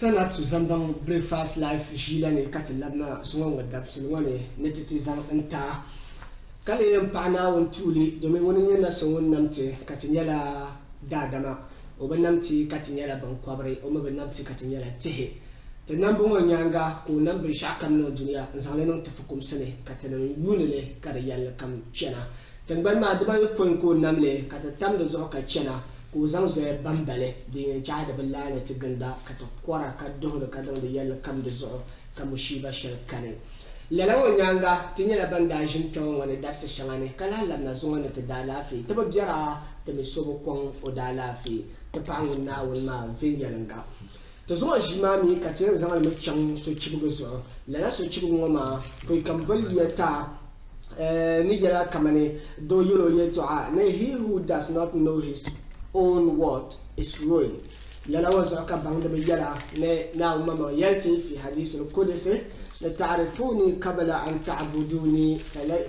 Sanatu Zambang BreakFast life jilani katilabna sungon wadabsin wani netitizan anta kale yampana wontuli domin wani yana sungon namte katinyala dadama obanamti katinyala bankwabre omabanamti katinyala tihe tanambo nyanga ko nambe shakam no duniya nzangle no tafukum sene katanan yunile kada yalla kam chena tangban ma daba yopon ko namle katatam do zoka chena ko zan zo bambale din jaada ballana tiganda kata kwara ka dohdo ka da yalla kam do zo kam shiba shal kane lalawo nyanga tinyala banda jinton wala dabsa shangane kala lamna zo na ta dala fi ta babyara ta mi sobo kon o dala fi ta pangun na wal ma vinyalanga to zo jimami ka tin zaman mu chan so chibugo zo lala so chibugo ma ko kam valiyata ni jala kamane do yolo yeto a ne he who does not know his own word is ruin. للا وزعك بعند بيجلا ناو ماما يأتي في حديث القدسي لتعرفوني قبل أن تعبدوني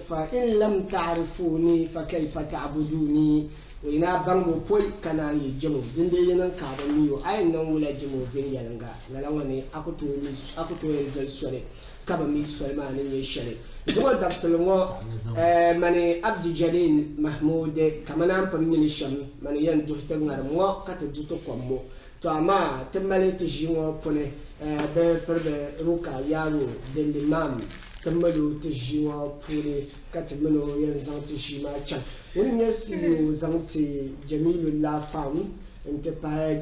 فإن لم تعرفوني فكيف تعبدوني وإنا بانغو بوي كنا يجمو دندينا كابنيو أي نو ولا جمو بين يلنغا للا وني أكتو ينزل سوري كابمي سوري ما نيشلي زوال دبسلمو ماني عبد جليل محمود كمان أم بمني الشام ماني يندوه تنغرمو كتجوتو كومو تو أما تمالي تجيمو بني ببرب روكا يارو دليمان تمالو تجيمو بني كتمنو ينزل تجيما كان ونيسيو زانتي جميل الله فام انت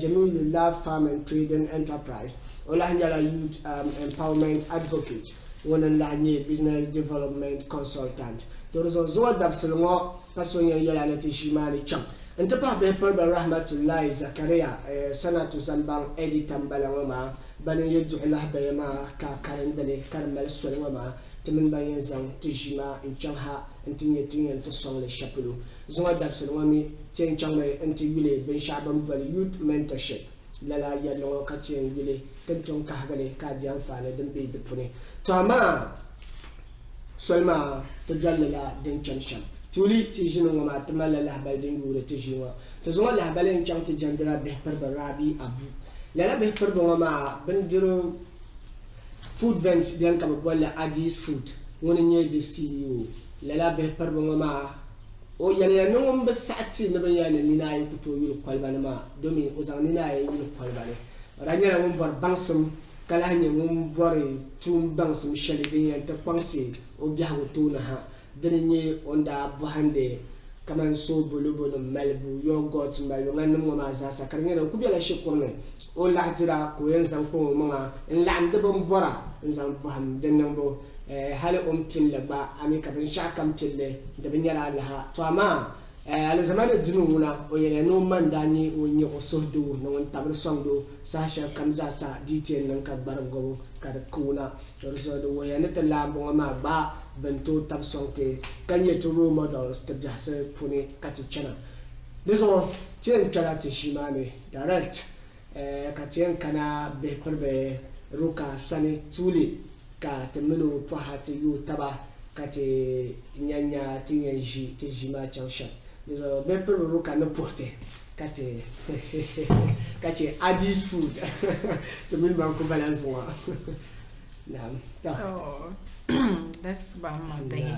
جميل الله فام and trading enterprise ولا هنجلا youth empowerment advocate ونلاني business development consultant تورزو زوال دابسلمو كسوني يلا نتجيما كان انت بابا رحمة الله زكريا سنة زنبان ايدي تنبالا وما بني يدعو الله بيما كارندلي كارمال السول وما تمن بين زن تجيما انشانها انت نيتين انت صنع لشابلو زوال دابسل وامي تنشان انت يلي بن شعبان فالي youth mentorship لا يلو كاتين يلي تنشان كهغلي كاديان فانا دنبي دبوني تاما سولما تجللا دنشان شام تولي تيجينا وما تملا لهبالين ولا تيجينا تزوج لهبالين كم تجندرا بهبر برابي أبو لا بهبر بوما بندرو food vents بيان كم بقول أديس food ونني دي CEO لا بهبر بوما أو يعني نوم بس ساعتي نبيان نناي كتو يلو قلبنا ما دومي وزان نناي يلو قلبنا رانيا نوم بار بانسم كلاهني نوم باري توم بانسم شلبيه تقانسي وبيهو تونها دنيا onda buhande kaman so bulubu no malbu yogurt malu ngam mo ma za sakar ngena ku bela shikurne o lahtira ko yen zan ko mama en lam de bom bora en zan buham dennan bo hale tilla ba ami ka ben shakam tille de ben yara laha to ama ala zamana jinuna o yene no mandani o nyi o sohdu no won tabr songdo sa sha kamza sa detail nan ka barango ka kuna to so do yene talla bo ma ba bento tab sonke kanye to role models tab jahse puni kati chana deso tien kala te shimane direct katien kana be perbe ruka sani tuli ka temelo fahati yu taba kati nyanya tinyenji tejima chansha deso be perbe ruka no porte kati kati adis food temelo banko balance wa Oh, that's by my day.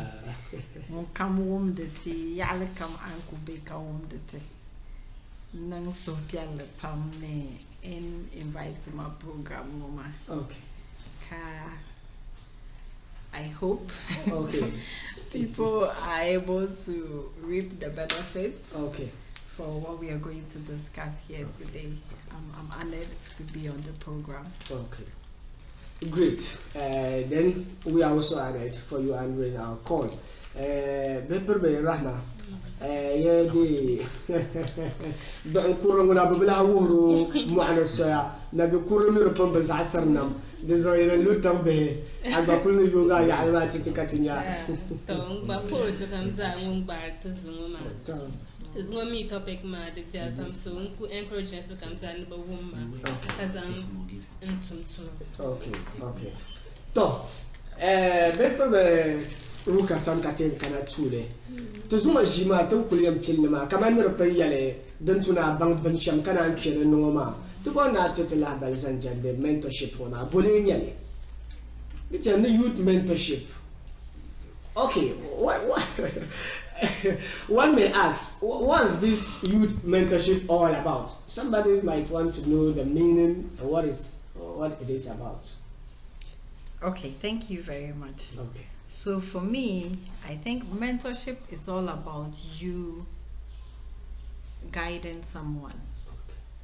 Come home the tea, yalla come uncle bake home the tea. Nang so piano pam ne and invite to my program, mama. Okay. I hope people are able to reap the benefits. Okay. For what we are going to discuss here today. I'm honored to be on the program. Okay. Great. Then we are also honored for you answering our call. Beperbe Rahma. Yedi. Dan kurang na babla wuru mu'ana soya. Nabi kurang mi rupam bazasar nam. Dezoira lutam be. Agba kulmi yoga ya alma titikatinya. Tong ba pur so kamza mung bar tuzunguma. Tuzungumi topic ma de tam so ku encourage so kamza ni ba wumma. Kazam Okay. To, beperbe ruka sam katen kana tule. To zuma jima tan kuliyam pilma kaman ne rupai yale dan tuna bang ban sham kana kire no ma to go na to la balsan jande mentorship wana bulin yale. It's a youth mentorship. Okay, what one may ask, what's this youth mentorship all about? Somebody might want to know the meaning and what it is about. Okay, thank you very much. Okay. So for me, I think mentorship is all about you guiding someone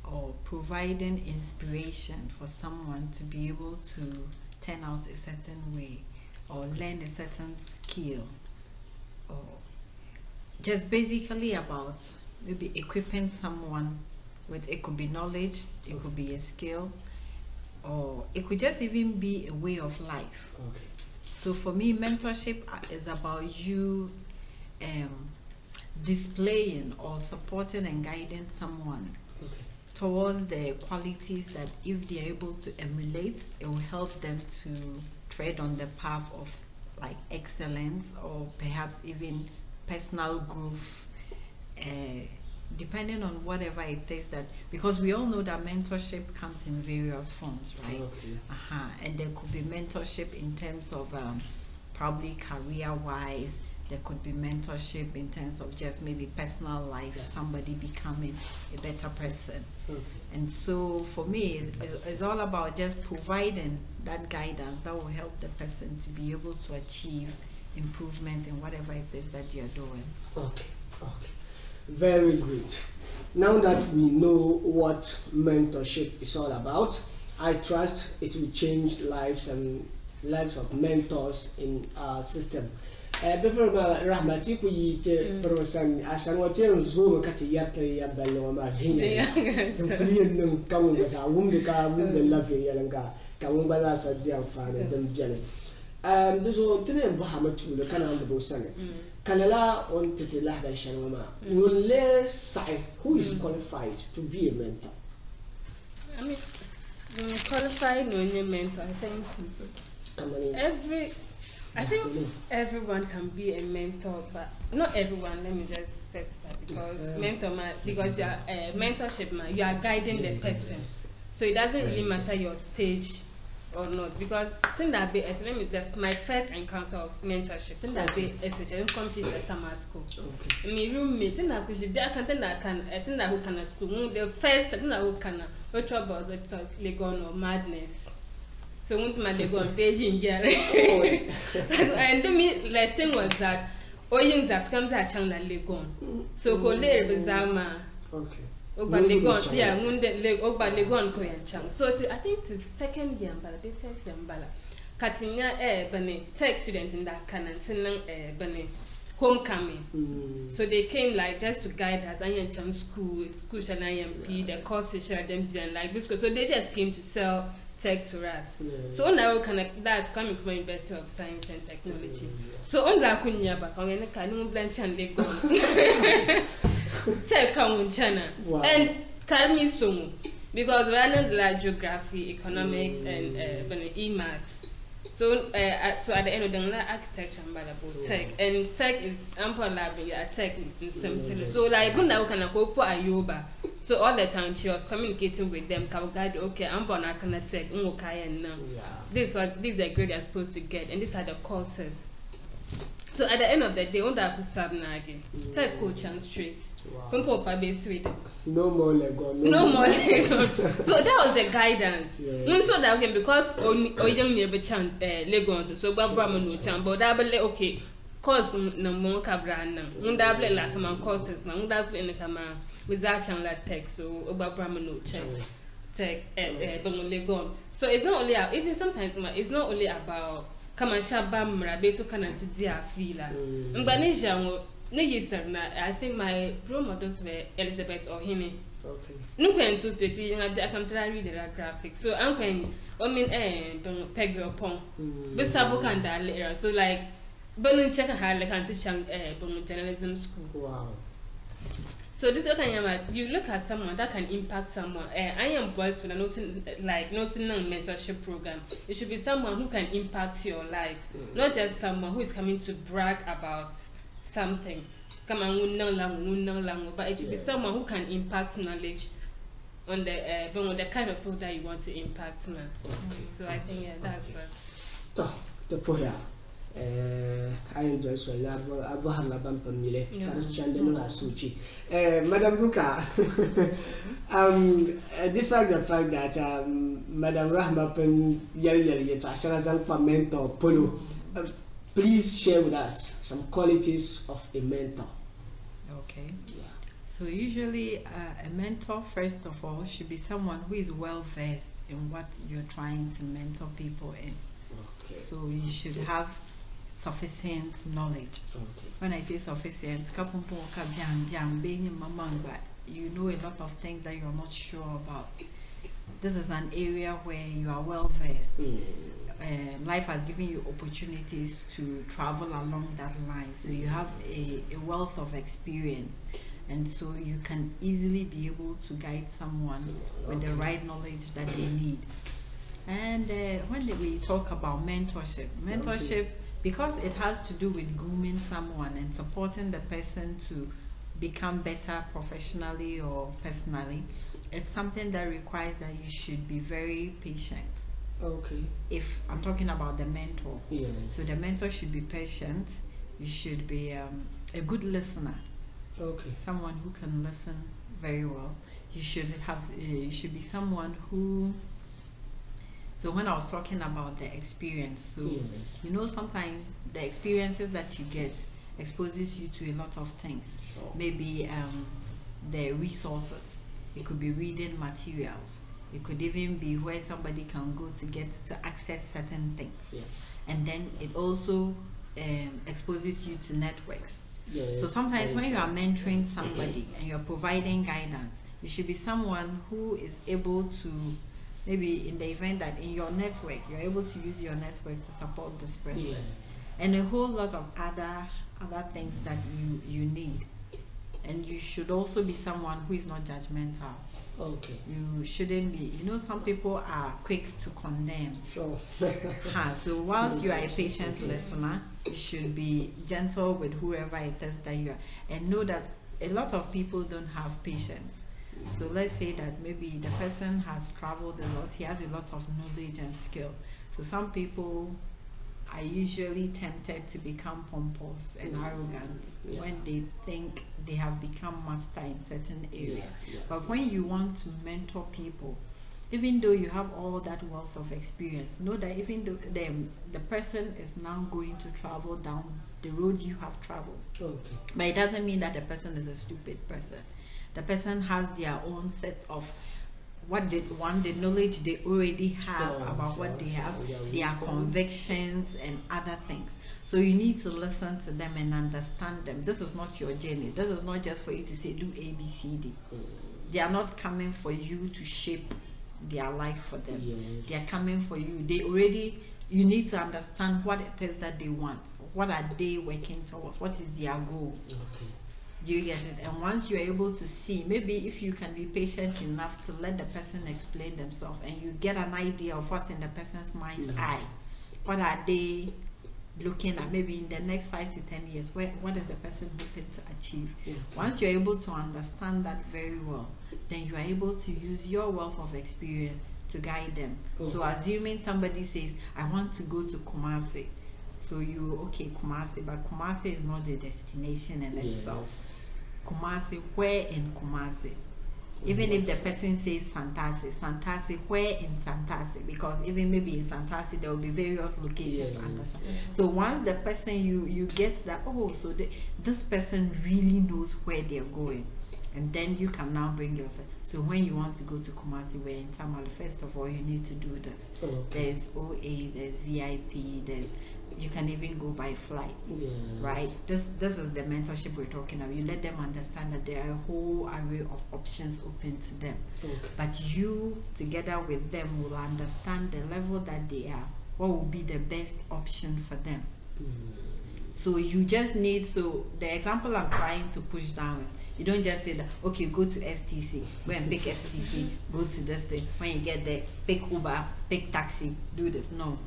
or providing inspiration for someone to be able to turn out a certain way or learn a certain skill, or just basically about maybe equipping someone with, it could be knowledge, it could be a skill, or it could just even be a way of life. Okay. So for me, mentorship is about you displaying or supporting and guiding someone towards the qualities that if they are able to emulate, it will help them to tread on the path of like excellence or perhaps even personal growth, depending on whatever it is that, because we all know that mentorship comes in various forms, right? Okay. And there could be mentorship in terms of probably career wise, there could be mentorship in terms of just maybe personal life, somebody becoming a better person. Okay. And so for me, it's all about just providing that guidance that will help the person to be able to achieve improvement in whatever it is that you're doing. Okay, okay. Very good. Now that we know what mentorship is all about, I trust it will change lives and lives of mentors in our system. Before Rahmati ku yite person asan watin zo ka tiyarta ya ballo ma hinya to kuliyan nan kan ga sa wumde ka wumde lafiya yalanga kan wumba za sa ji amfani dan jale duzo tene Muhammadu le kana da bosane kalala on tete lahda shanwama mulle sai who is qualified to be a mentor. I mean, qualified no mentor. I think everyone can be a mentor, but not everyone. Let me just specify because because you are mentorship, you are guiding the person, so it doesn't really matter your stage or not. Because think that be my first encounter of mentorship. Think that be essential. Complete the summer school. My roommate. Think that could be. I think that who can school. The first thing that who can. Which was Legon or madness. So my go on page in here. And the thing was that Oying that comes at Changla Legon. So go there Zama. Okay. Oba Legon, yeah, wounded leg Oba Legon Koyan Chang. So I think the second year but the first year Katinya Bene tech students in that canon Bene homecoming. So they came like just to guide us. I am Chang school and IMP, the courses share them and like this. So they just came to sell tech to us. So now that's coming from University of Science and Technology. So on that kunya ba kan ne kan no blanch and they go. Tech kan chana. And Karmi Sumu because we are not like geography, economics and e-maths. So at the end of the day, architecture and tech, and tech is ample lab in tech in some. So like when I can go for Ayoba, so all the time she was communicating with them. Guide, okay, I'm born I can tech, and now this is the grade you're supposed to get, and these are the courses. So at the end of the day, on that again, tech coach and straight. From Papa Bay Sweden. No more Lego. No more Lego. So that was the guidance. So that okay, because Oyam never chant Lego, so Barbara no chant, but okay, course no more cabrana. Undable like a man courses, undable in the command with that channel tech, so Barbara no tech Lego. So it's not only even sometimes it's not only about come and shabam rabe so can I feel I think my role models were Elizabeth or Hime. Okay. No pen to the I can try read the graphics. So I'm going don't peg your pong. But Sabu can later. So like Berlin check and like anti journalism school. Wow. So this you look at someone that can impact someone. I am boys for nothing mentorship program. It should be someone who can impact your life, not just someone who is coming to brag about something. Come on, but it should be someone who can impact knowledge on the kind of people that you want to impact now. So I think that's what. The poor. I enjoy so I've Labam Pamile, Suchi. Madam Ruka, despite the fact that Madam Rahmapan Yari for mentor Polo, please share with us some qualities of a mentor. Okay. So usually a mentor, first of all, should be someone who is well versed in what you're trying to mentor people in. Okay. So you should have sufficient knowledge. Okay. When I say sufficient, you know a lot of things that you're not sure about. This is an area where you are well versed. Life has given you opportunities to travel along that line, so you have a wealth of experience, and so you can easily be able to guide someone with the right knowledge that they need. And when we talk about mentorship, because it has to do with grooming someone and supporting the person to become better professionally or personally, it's something that requires that you should be very patient. Okay. If I'm talking about the mentor, yes. So the mentor should be patient. You should be a good listener. Okay. Someone who can listen very well. You should be someone who. So when I was talking about the experience, so yes. You know, sometimes the experiences that you get exposes you to a lot of things. Sure. Maybe the resources. It could be reading materials. It could even be where somebody can go to access certain things. Yeah. And then it also exposes you to networks. Yes. So sometimes when you are mentoring somebody and you're providing guidance, you should be someone who is able to, maybe in the event that in your network, you're able to use your network to support this person. Yeah. And a whole lot of other things that you need. And you should also be someone who is not judgmental. Okay. You shouldn't be, you know, some people are quick to condemn. Sure. So whilst you are a patient listener, you should be gentle with whoever it is that you are. And know that a lot of people don't have patience. So let's say that maybe the person has traveled a lot, he has a lot of knowledge and skill. So some people are usually tempted to become pompous and arrogant when they think they have become master in certain areas. But when you want to mentor people, even though you have all that wealth of experience, know that even though the person is now going to travel down the road you have traveled. Okay. But it doesn't mean that the person is a stupid person. The person has their own set of the knowledge they already have about what they have, their convictions and other things. So you need to listen to them and understand them. This is not your journey. This is not just for you to say do A, B, C, D. They are not coming for you to shape their life for them. Yes. They are coming for you. You need to understand what it is that they want. What are they working towards? What is their goal? Okay. Do you get it? And once you're able to see, maybe if you can be patient enough to let the person explain themselves and you get an idea of what's in the person's mind's eye, what are they looking at, maybe in the next 5 to 10 years, what is the person hoping to achieve? Once you're able to understand that very well, then you are able to use your wealth of experience to guide them. So assuming somebody says, I want to go to Kumasi, so Kumasi, but Kumasi is not the destination in itself. Kumasi, where in Kumasi? Even if the person says Santasi, where in Santasi? Because even maybe in Santasi there will be various locations. So once the person you get that, so this person really knows where they're going, and then you can now bring yourself. So when you want to go to Kumasi, where in Tamale, first of all you need to do this. There's OA, there's VIP, you can even go by flight, right? This is the mentorship we're talking about. You let them understand that there are a whole array of options open to them. But you, together with them, will understand the level that they are, what will be the best option for them. So you just need, the example I'm trying to push down is, you don't just say that, okay, go to STC, go and pick STC, go to this thing. When you get there, pick Uber, pick taxi, do this. No.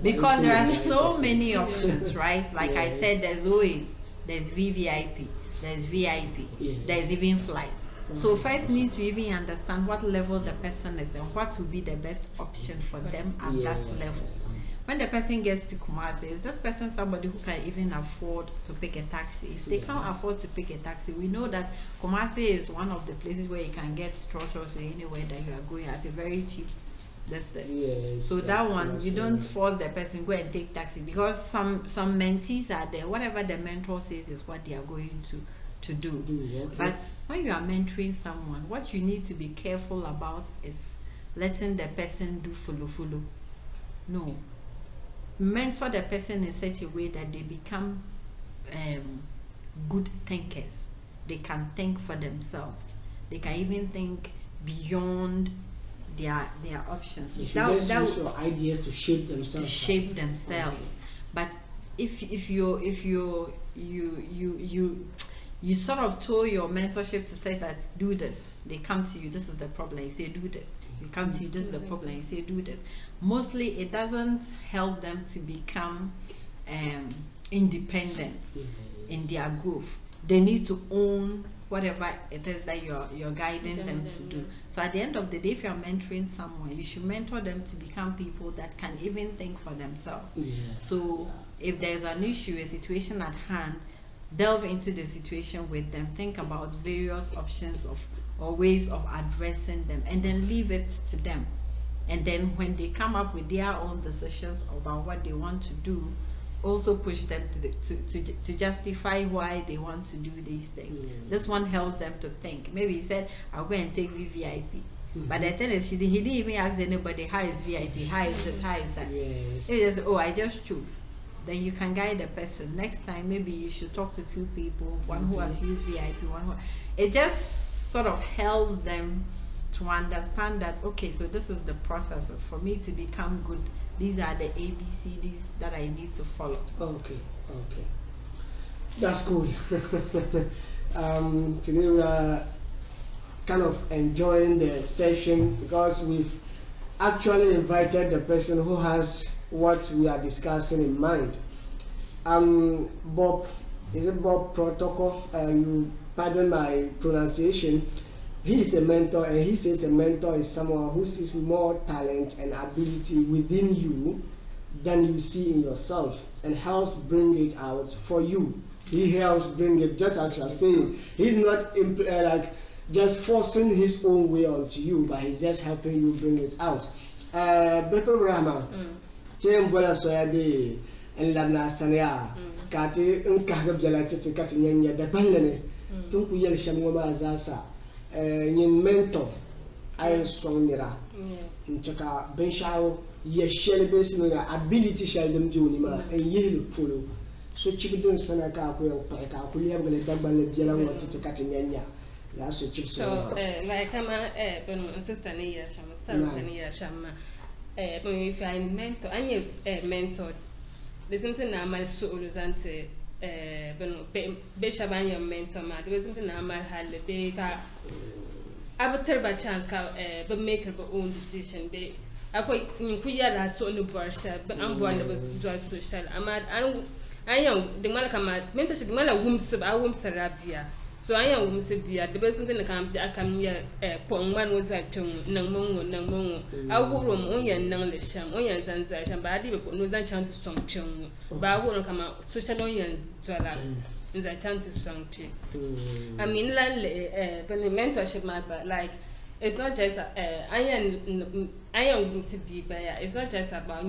Because there are so many options, right? Like I said, there's OA, there's VVIP, there's VIP, there's even flight. So first need to even understand what level the person is and what will be the best option for them at that level. When the person gets to Kumasi, is this person somebody who can even afford to pick a taxi? If they can't afford to pick a taxi, we know that Kumasi is one of the places where you can get structures to anywhere that you are going at a very cheap distance. So that one, you don't force the person go and take taxi, because some mentees are there. Whatever the mentor says is what they are going to do. But when you are mentoring someone, what you need to be careful about is letting the person do follow. No. Mentor the person in such a way that they become good thinkers. They can think for themselves. They can even think beyond their options. You should use your ideas to shape themselves. But if you sort of told your mentorship to say that do this, they come to you, this is the problem, you say do this. You come to you, this is the problem, you say do this. Mostly it doesn't help them to become independent in their growth. They need to own whatever it is that you're guiding them to do. So at the end of the day, if you're mentoring someone, you should mentor them to become people that can even think for themselves. So if there's an issue, a situation at hand, delve into the situation with them, think about various options or ways of addressing them, and then leave it to them. And then when they come up with their own decisions about what they want to do, also push them to justify why they want to do these things. This one helps them to think. Maybe he said, I'll go and take VVIP. But the thing is, he didn't even ask anybody, how is VIP, how is this, how is that. He just, I just choose. Then you can guide the person. Next time, maybe you should talk to two people, one who has used VIP, one who... It just sort of helps them to understand that, okay, so this is the processes for me to become good. These are the ABCDs that I need to follow. Okay. That's cool. Today we are kind of enjoying the session because we've actually invited the person who has what we are discussing in mind. Bob, is it Bob Protocol? You pardon my pronunciation. He is a mentor, and he says a mentor is someone who sees more talent and ability within you than you see in yourself and helps bring it out for you. He helps bring it, just as you are saying. He's not like just forcing his own way onto you, but he's just helping you bring it out. Beto Brahma, Bola Soyade, and Labna Sania, Kati, Nkagabjalati, Katinya, the Balene, Tunku Shamwama Zasa. Yin mentor I strong nira nchaka benshao ye shele besi na ability shall them do nima and ye polo so chibidon sana ka ko ka ko liya ngale dagbale jela wonti tikati nyanya la so chip so like kama ben sister ni ya shama star ni ya shama ben if you are mentor anye mentor the something na mal so oluzante be shaban your mentor ma there wasn't na mal halle be ka abatar ba chan ka be make her own decision be akwai ku yara so no barsha be an bo na ba social amma an yan de mal kama mentorship mal wumse ba wumse rabia so an yan wumse dia de be something na kam akam ya pon man was at nang mongo awuro mo yan nang le sham on yan zanza sham ba di be no zan chance som pyon ba awuro kama social on yan dola is a chance strong too. I mean, mentorship matter like it's not just I am it's not just about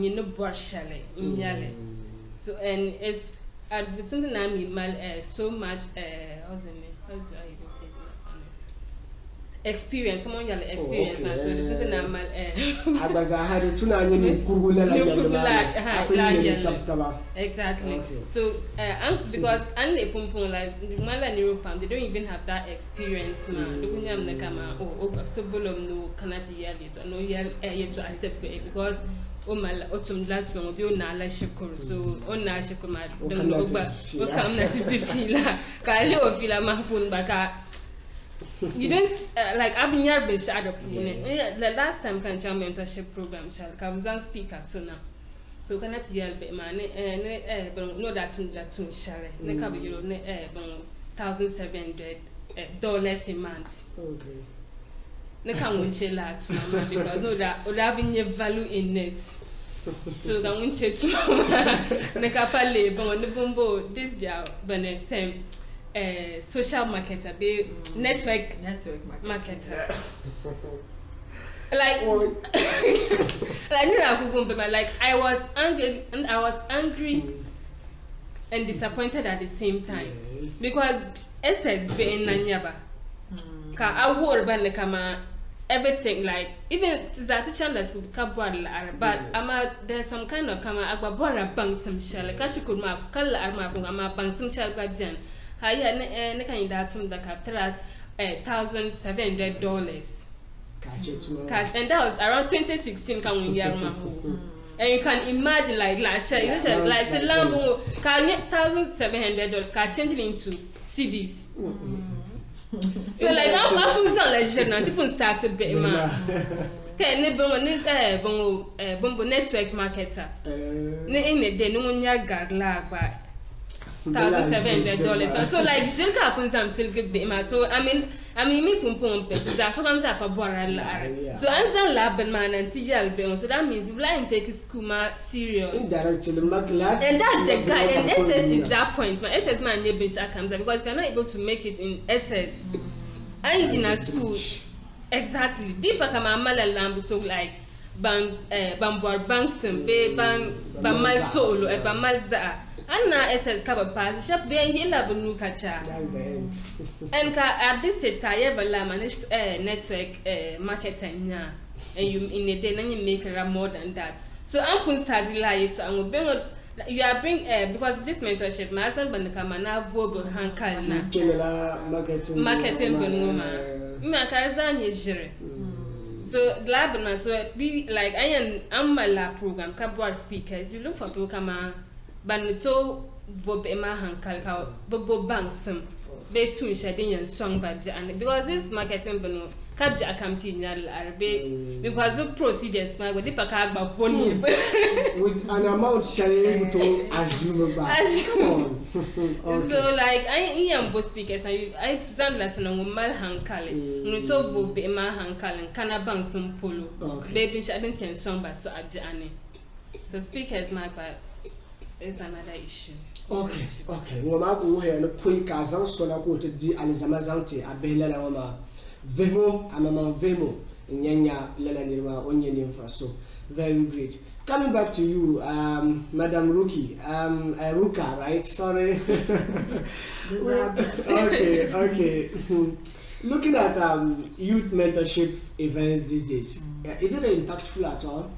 so and it's something I mean so much how do I even say that? Experience, come on, your experience. So this is normal. Exactly. So because unlike pumping like Malani they don't even have that experience. Looking at the camera, so bolom no cannot yell it or no yell yet to accept because my autumn last month you nala shukuru so on na shukuma don't know but come na fila kali o fila mahfun baka. You don't like I've been here the last time can jam mentorship program shall come down speaker so now so cannot yell be man no that shall ne ka be $1,700 a month Okay. Ne can win chela to mama because no that would have been value in it. So can win to mama. Ne kapale bon ne bombo this dia benetem social marketer be network marketer. Like like I was angry and disappointed at the same time. Yes. Because SS be in Nanyaba. Ka award ban kama everything like even that channel school kabwala but there's some kind of kama agbabora bank some shell ka she could ma kala arma ko ama bank some shell gadian haya ne kan da tum da kaptra $1,700 and that was around 2016 kan we yarma ho. And you can imagine like last year, like the Lambo can get $1,700 can change it into CDs. So like how happens now like people started bit man. Okay, ne bongo network marketer. Ne in the day no one garla ba $1,700. So like still happens I'm still give bit man. So I mean me pum that so comes up a bora la. So and then lab man and TJL so that means you like take school ma serious. Indirectly, and that's the guy and SS is that point. My SS man never comes because if you're not able to make it in SS and in school exactly. Deeper kama mala lambu so like bambor bangsum be bang bamal solo e bamal za. Anna SS kaba pass shop be yela bunu kacha. That's the end. And at this stage ka yebala managed network marketing nya and you in a day then you make more than that. So I'm going to start like so I'm going you are bring because this mentorship my husband bandika na vobo hankal na marketing benuma me akaza nyejire. So lab na so be like I'm la program kabwar speakers you look for people kama banito vob ema hankal ka bobo banksum be tun shedin yan song ba and because this marketing benu kabja campaign yal arbe because the procedures ma go di paka agba volume with an amount sharing to assume back. Okay. So like I am both speakers and I stand lesson on mal hankal no to vob ema hankal kana bangsum polo baby shedin ten song ba so abja ane so speakers ma ba is another issue. Okay. Wama ko he no point ka zan so na ko te di alizama zante abela la wama vemo amama vemo nyanya lela nirma onye nimfa so very great. Coming back to you Madam Ruka, right? Sorry. Okay. Looking at youth mentorship events these days, is it impactful at all?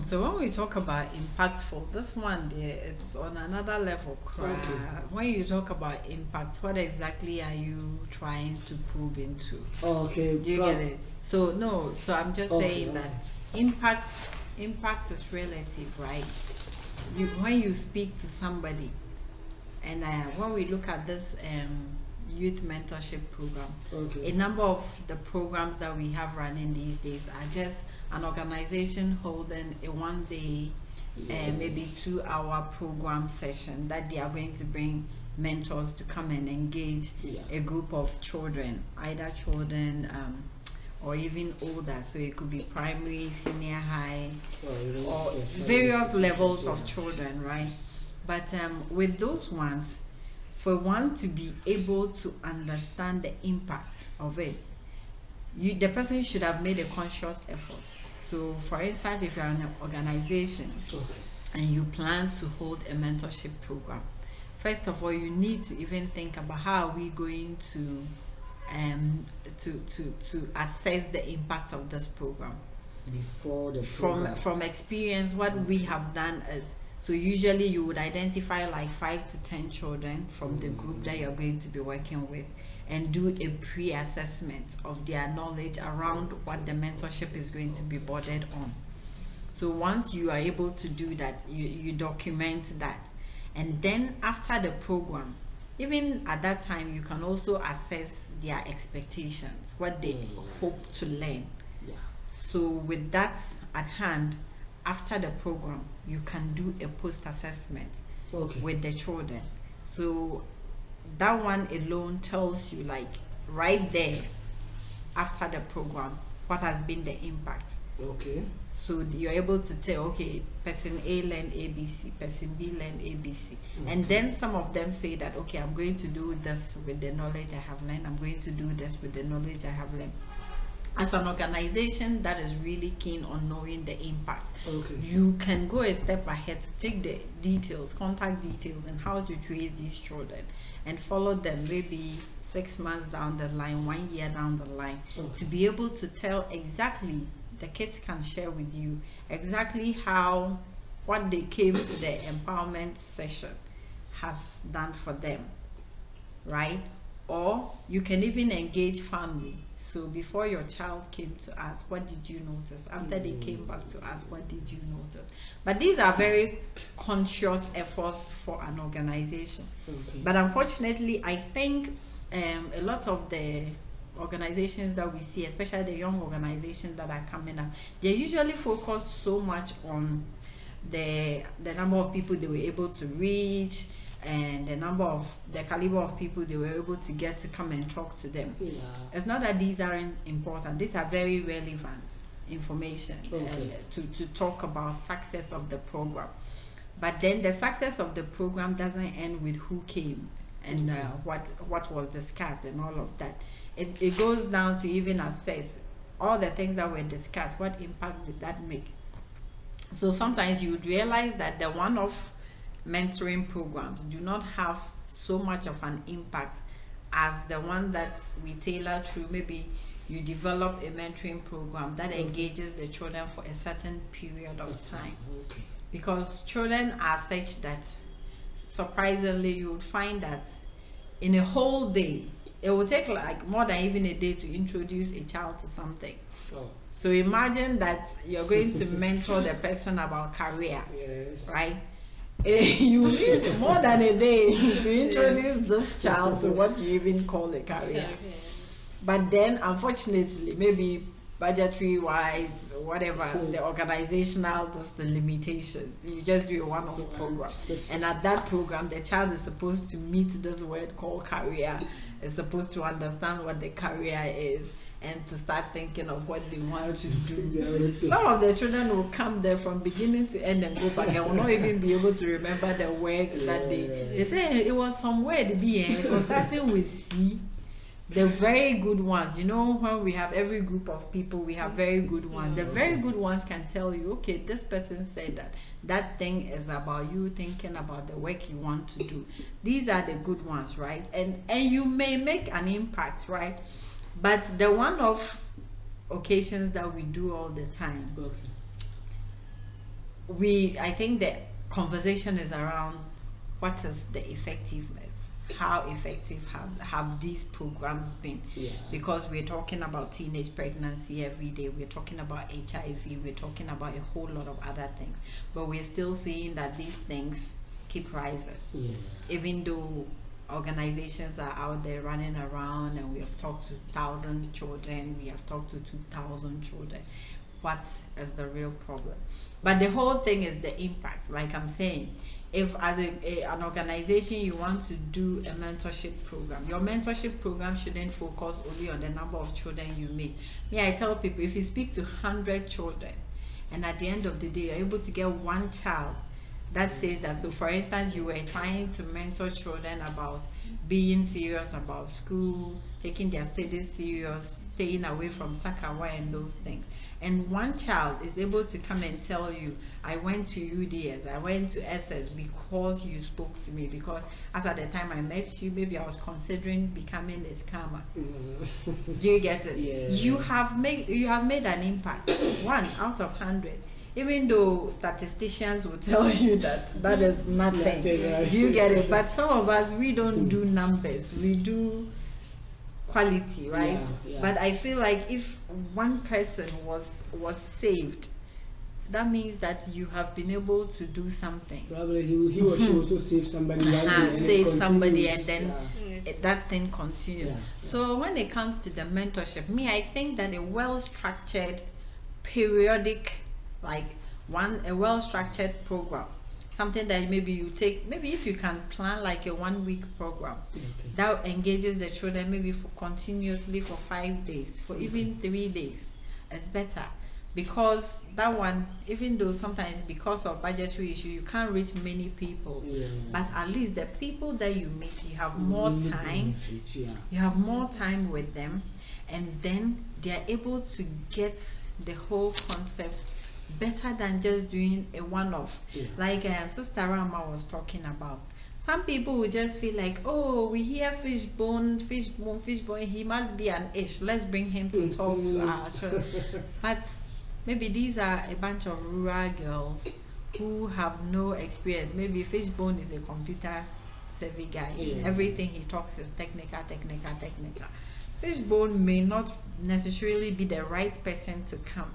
So when we talk about impactful, this one there, it's on another level. Okay. When you talk about impact, what exactly are you trying to prove into? Okay. Do you get it? So no, so I'm just saying that impact is relative, right? When you speak to somebody, and when we look at this youth mentorship program, a number of the programs that we have running these days are just an organization holding a one-day, maybe 2-hour program session that they are going to bring mentors to come and engage a group of children, either children or even older. So it could be primary, senior high, or various levels of children, right? But with those ones, for one to be able to understand the impact of it, the person should have made a conscious effort. So for instance, if you're an organization and you plan to hold a mentorship program, first of all you need to even think about how are we going to assess the impact of this program. Before the program. From experience, what we have done is, so usually you would identify like 5 to 10 children from the group that you're going to be working with and do a pre-assessment of their knowledge around what the mentorship is going to be bordered on. So once you are able to do that, you document that, and then after the program, even at that time, you can also assess their expectations, what they hope to learn. So with that at hand, after the program, you can do a post-assessment with the children. So that one alone tells you like right there after the program, what has been the impact. Okay. So you're able to tell, okay, person A learned ABC, person B learned ABC. And then some of them say that, okay, I'm going to do this with the knowledge I have learned, I'm going to do this with the knowledge I have learned. As an organization that is really keen on knowing the impact, you can go a step ahead to take the details, contact details, and how to treat these children and follow them maybe 6 months down the line, 1 year down the line, to be able to tell exactly, the kids can share with you exactly how what they came to the empowerment session has done for them, right? Or you can even engage family. So before your child came to us, what did you notice? After they came back to us, what did you notice? But these are very conscious efforts for an organization. But unfortunately, I think a lot of the organizations that we see, especially the young organizations that are coming up, they usually focus so much on the number of people they were able to reach, and the caliber of people they were able to get to come and talk to them. It's not that these aren't important, these are very relevant information to talk about success of the program. But then the success of the program doesn't end with who came and what was discussed and all of that. It goes down to even assess all the things that were discussed, what impact did that make. So sometimes you would realize that the one-off mentoring programs do not have so much of an impact as the one that we tailor through. Maybe you develop a mentoring program that engages the children for a certain period of time, because children are such that surprisingly you would find that in a whole day it will take like more than even a day to introduce a child to something. So imagine that you're going to mentor the person about career, right? You need more than a day to introduce this child to what you even call a career. But then unfortunately, maybe budgetary wise, whatever, the organizational, that's the limitations. You just do a one-off program, and at that program the child is supposed to meet this word called career, is supposed to understand what the career is, and to start thinking of what they want to do. Some of the children will come there from beginning to end and go back and will not even be able to remember the word that they say it was some word B, it was starting with C. The very good ones, you know, when we have every group of people, we have very good ones. The very good ones can tell you, okay, this person said that thing is about you thinking about the work you want to do. These are the good ones, right? And you may make an impact, right? But the one-off occasions that we do all the time, I think the conversation is around what is the effectiveness. How effective have these programs been? Because we're talking about teenage pregnancy every day, we're talking about HIV, we're talking about a whole lot of other things, but we're still seeing that these things keep rising, even though organizations are out there running around, and we have talked to 1,000 children, we have talked to 2,000 children. What is the real problem? But the whole thing is the impact. Like I'm saying, if as an organization you want to do a mentorship program, your mentorship program shouldn't focus only on the number of children you meet. I tell people, if you speak to 100 children and at the end of the day you're able to get one child that says that, so for instance you were trying to mentor children about being serious about school, taking their studies serious, staying away from Sakawa and those things, and one child is able to come and tell you, I went to UDS, I went to SS because you spoke to me, because as at the time I met you, maybe I was considering becoming a scammer. Do you get it? You have made an impact. 1 out of 100. Even though statisticians will tell you that is nothing. Do you get it? But some of us, we don't do numbers, we do quality, right? But I feel like if one person was saved, that means that you have been able to do something. Probably he or she also save somebody, save somebody, and then that thing continues. So when it comes to the mentorship, I think that a well-structured periodic, like a well-structured program something that maybe you take, maybe if you can plan like a 1 week program that engages the children maybe for continuously for 5 days, for even 3 days, it's better. Because that one, even though sometimes because of budgetary issue you can't reach many people, but at least the people that you meet, you have more time, you have more time with them, and then they are able to get the whole concept better than just doing a one-off. Like Sister Rama was talking about. Some people will just feel like, oh, we hear fishbone, he must be an ish. Let's bring him to talk to us. But maybe these are a bunch of rural girls who have no experience. Maybe Fishbone is a computer savvy guy. Everything he talks is technical. Fishbone may not necessarily be the right person to come.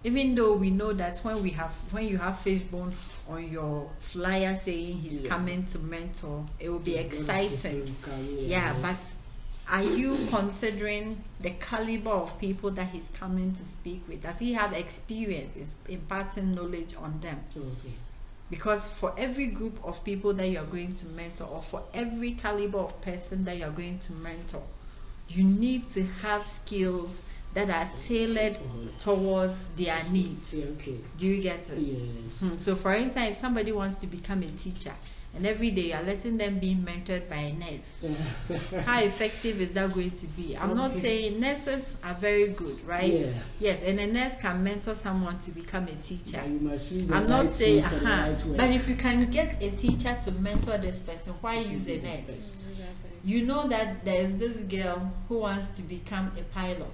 Even though we know that when you have Fishbone on your flyer saying he's coming to mentor, it will be exciting. But are you considering the caliber of people that he's coming to speak with? Does he have experience in imparting knowledge on them? Because for every group of people that you are going to mentor, or for every caliber of person that you are going to mentor, you need to have skills that are tailored towards their needs. Do you get it? Yes. So for instance, if somebody wants to become a teacher, and every day you are letting them be mentored by a nurse, how effective is that going to be? I'm not saying nurses are very good, right? Yes, and a nurse can mentor someone to become a teacher. I'm not saying but if you can get a teacher to mentor this person, why use a nurse? You know that there is this girl who wants to become a pilot.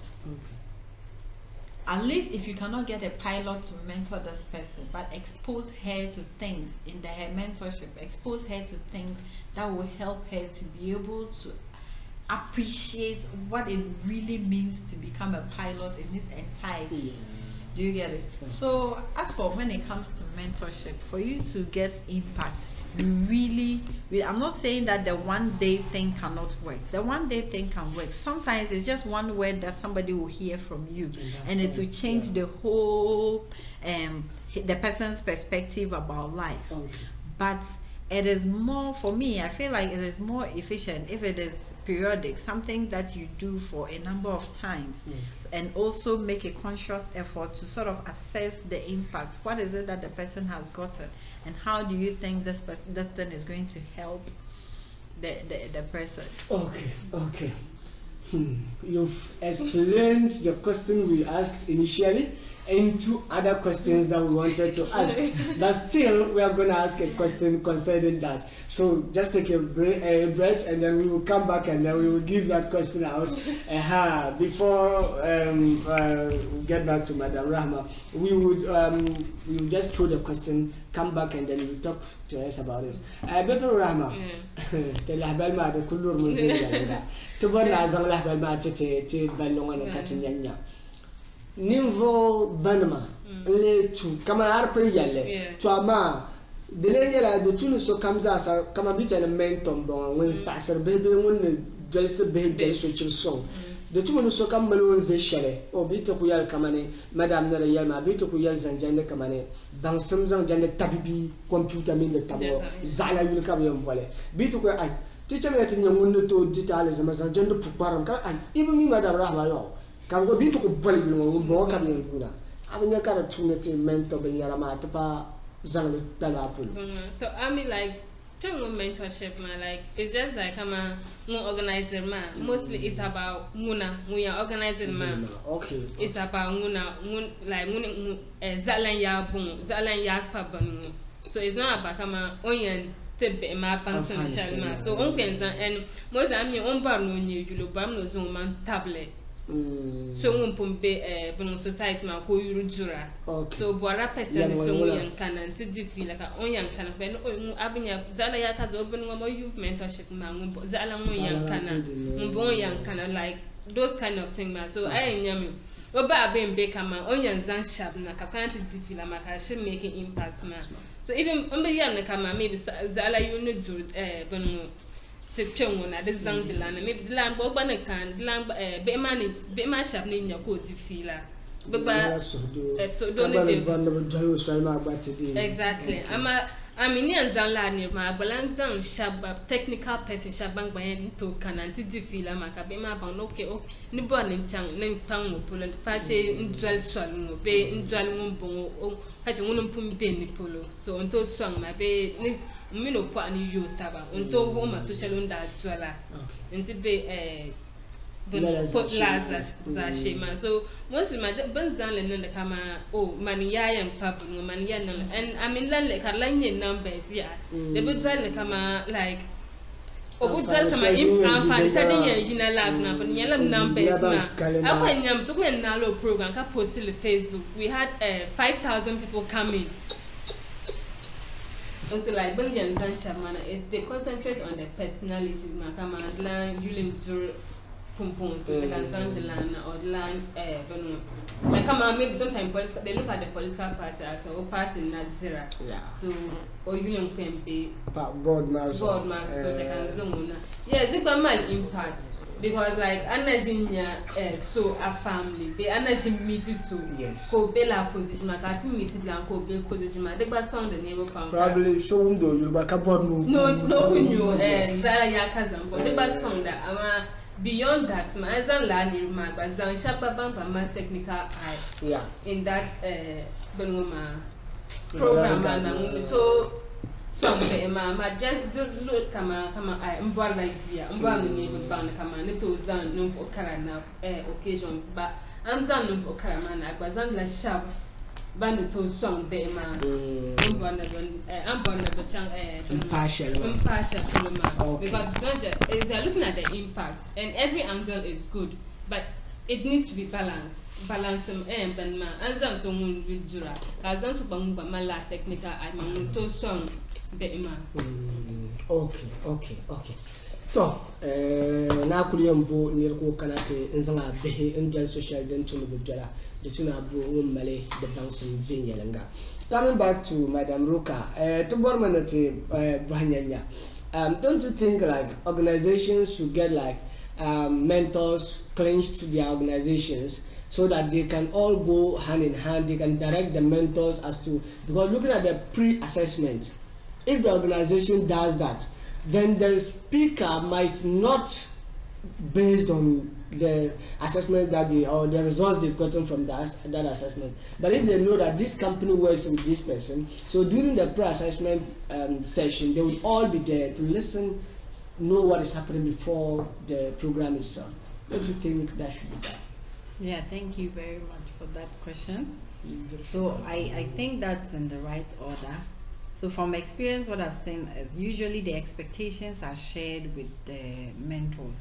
At least if you cannot get a pilot to mentor this person, but expose her to things in her mentorship, expose her to things that will help her to be able to appreciate what it really means to become a pilot in its entirety. Do you get it? So as for when it comes to mentorship, for you to get impact, you really, I'm not saying that the 1 day thing cannot work. The 1 day thing can work. Sometimes it's just one word that somebody will hear from you, and it will change the whole the person's perspective about life. But it is more, for me, I feel like it is more efficient if it is periodic, something that you do for a number of times, and also make a conscious effort to sort of assess the impact. What is it that the person has gotten, and how do you think this thing is going to help the person? Okay. You've explained the question we asked initially into other questions that we wanted to ask, but still we are going to ask a question concerning that. So just take a breath, and then we will come back, and then we will give that question out. Before we get back to Madam Rahma, we would just throw the question, come back, and then we talk to us about it. Madam Rahma, niveau banma le tu kama harpe yalle to ama de la de tu so kamza sa kama bita na mentom bon wen sa ser bebe won jalse be jalse chirso de tu no so kam malon ze shere o bita ku yal kamane madam na yal ma bita ku yal zanjande kamane bang samzang jande tabibi computer min de tabo zala yul kam yom vole bita ku ay teacher me tin ngun to ditale zama zanjande puparam ka ay even mi madam Rahma yo kam go bitu ko bol bi mo bo kam yen funa abnya kara tunete mentor be yara ma ta zang dala pul. So I mean, like doing mentorship, man, like it's just like I'm a organizer, man. Mostly it's about muna, we are organizing, man. Okay. It's about muna, like muna zalan ya bun, zalan ya paban. So it's not about kama onyan tebe ma function, man. So on and most I mean on bar no new you bam no zoom man tablet. So mun pumpe bon society ma ko yuru jura. So bora person so yan kana nti feel ka on yan kana pe no abunya zala ya ka zo ben ngo youth mentorship ma mun zala mun yan kana mun bon yan kana like those kind of thing ma. So I nyam oba ben be kama on yan zan sharp na ka kana nti feel ma ka she making impact ma. So even on be yan kama maybe zala you no jura ben na de zang de lana maybe de lan bo bana kan de lan be man sharp ni nya ko ti fila be ba so do ne de exactly I mean, ni anzala ni ma balanzan shabab technical person shabang bayan to kananti di fila makabe ma bang okay ni bo ni chang ni pang mo polo fa se ndwal swal mo be ndwal mo bon o ha che ngun pum be ni polo so onto swang ma be ni mino po ani yo taba onto wo ma social unda swala nti be put za shema so most of my buns down in the kama mania and papu mania and I mean lan le karlanye numbers yeah the budget kama like budget kama infan shadi ya jina lab na but nyala numbers na akwa nyam so when na lo program ka post on Facebook we had 5,000 people coming. Also like buns and dan shamana is they concentrate on the personality kama lan yulim so they can stand the land or the land, like maybe sometimes they look at the political party as a party in Nigeria. Yeah. So or union can be broad mark so they can zoom. Yeah, they got my impact because like Anajinya so a family, they Anajin meet so ko bela position, makati meet it ko be position. They got sound the neighbor family. Probably show them though you back up no you Zara Yakazam, but they got sound that beyond that, my husband learning my background, my technical eye. Yeah. In that program, so my just look kama I mbwa like via mbwa ni mbwa kama ni to zan no okara na occasion but I'm zan no okara man I bazan la sharp band to song be ma mbwa na chang impartial because they're looking at the impact and every angle is good but it needs to be balanced. Balance and ma azan so mun jura azan so bang ba mala technical I man to song be ma okay to na kuliyam bo ni ko kanate nzanga be injal social dental bujala de tuna bro won male de bouncing vinyelanga. Coming back to Madam Ruka to bormanate bahanyanya, don't you think like organizations should get like mentors clinched to their organizations so that they can all go hand in hand, they can direct the mentors as to, because looking at the pre-assessment, if the organization does that, then the speaker might not, based on the assessment that or the results they've gotten from that assessment, but if they know that this company works with this person, so during the pre-assessment session, they will all be there to listen, know what is happening before the program itself. Don't you think that should be done? Yeah, thank you very much for that question. So I think that's in the right order. So from experience, what I've seen is usually the expectations are shared with the mentors.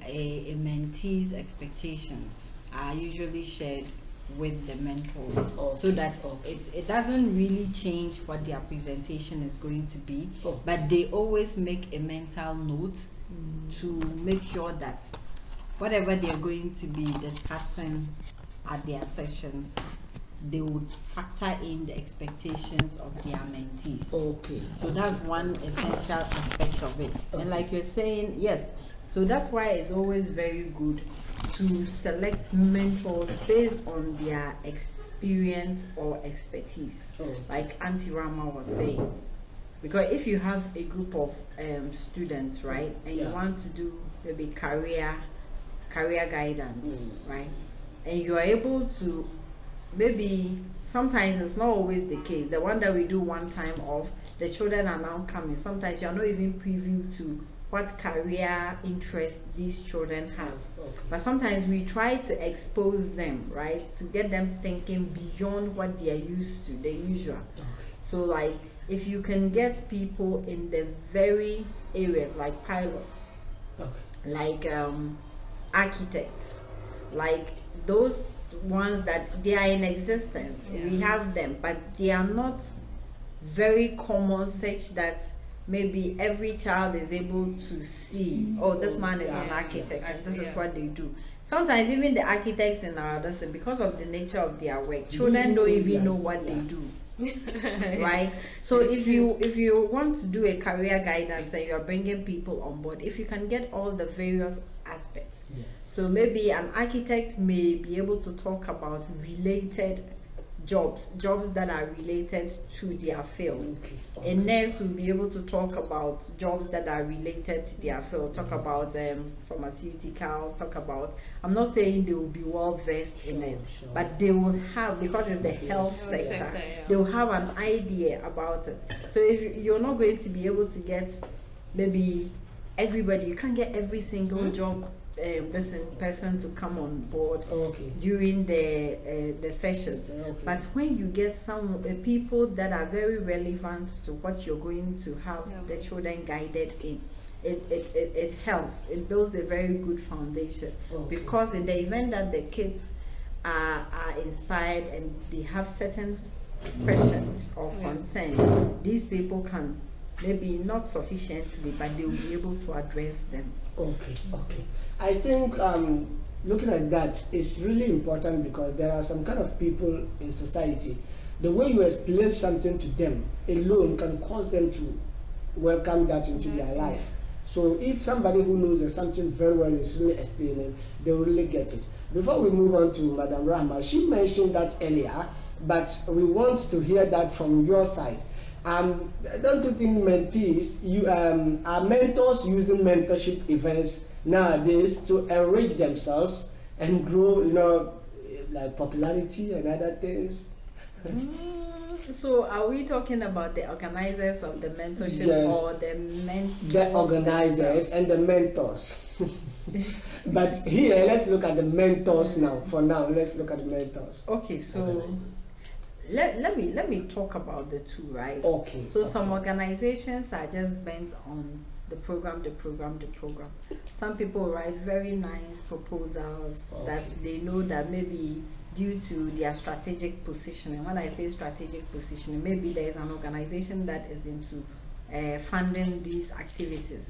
A mentee's expectations are usually shared with the mentors, so that it doesn't really change what their presentation is going to be, but they always make a mental note to make sure that whatever they're going to be discussing at their sessions, they would factor in the expectations of their mentees. So that's one essential aspect of it. And like you're saying, yes, so that's why it's always very good to select mentors based on their experience or expertise, like Auntie Rama was saying. Because if you have a group of students, right, and you want to do maybe career guidance, right, and you are able to, maybe sometimes it's not always the case, the one that we do one time off, the children are now coming, sometimes you are not even privy to what career interest these children have, but sometimes we try to expose them, right, to get them thinking beyond what they are used to, the usual. So like if you can get people in the very areas like pilots, like architects, like those ones that they are in existence, we have them, but they are not very common such that maybe every child is able to see, this man is an architect and this is what they do. Sometimes even the architects in our lesson, because of the nature of their work, children don't even know what they do. Right? So if you want to do a career guidance and you are bringing people on board, if you can get all the various aspects, so maybe an architect may be able to talk about related jobs that are related to their field. A nurse will be able to talk about jobs that are related to their field, talk about pharmaceuticals, talk about, I'm not saying they will be well versed in it, but they will have, because it's the health sector, they will have an idea about it. So if you're not going to be able to get maybe everybody, you can't get every single job person to come on board during the sessions, but when you get some people that are very relevant to what you're going to have the children guided in, it helps. It builds a very good foundation, because in the event that the kids are inspired and they have certain questions or concerns, these people can, maybe not sufficiently, but they will be able to address them. Okay. I think looking at that is really important, because there are some kind of people in society, the way you explain something to them alone can cause them to welcome that into their life. So if somebody who knows something very well is really explaining, they will really get it. Before we move on to Madam Rahma, she mentioned that earlier, but we want to hear that from your side. Don't you think mentees, are mentors using mentorship events nowadays to enrich themselves and grow, like popularity and other things? So are we talking about the organizers of the mentorship, or the mentors? The organizers and the mentors. But here, let's look at the mentors now. For now, let's look at the mentors. Okay, so let me talk about the two, right? Okay. So some organizations are just bent on the program. Some people write very nice proposals that they know that maybe due to their strategic positioning. When I say strategic positioning, maybe there is an organization that is into funding these activities.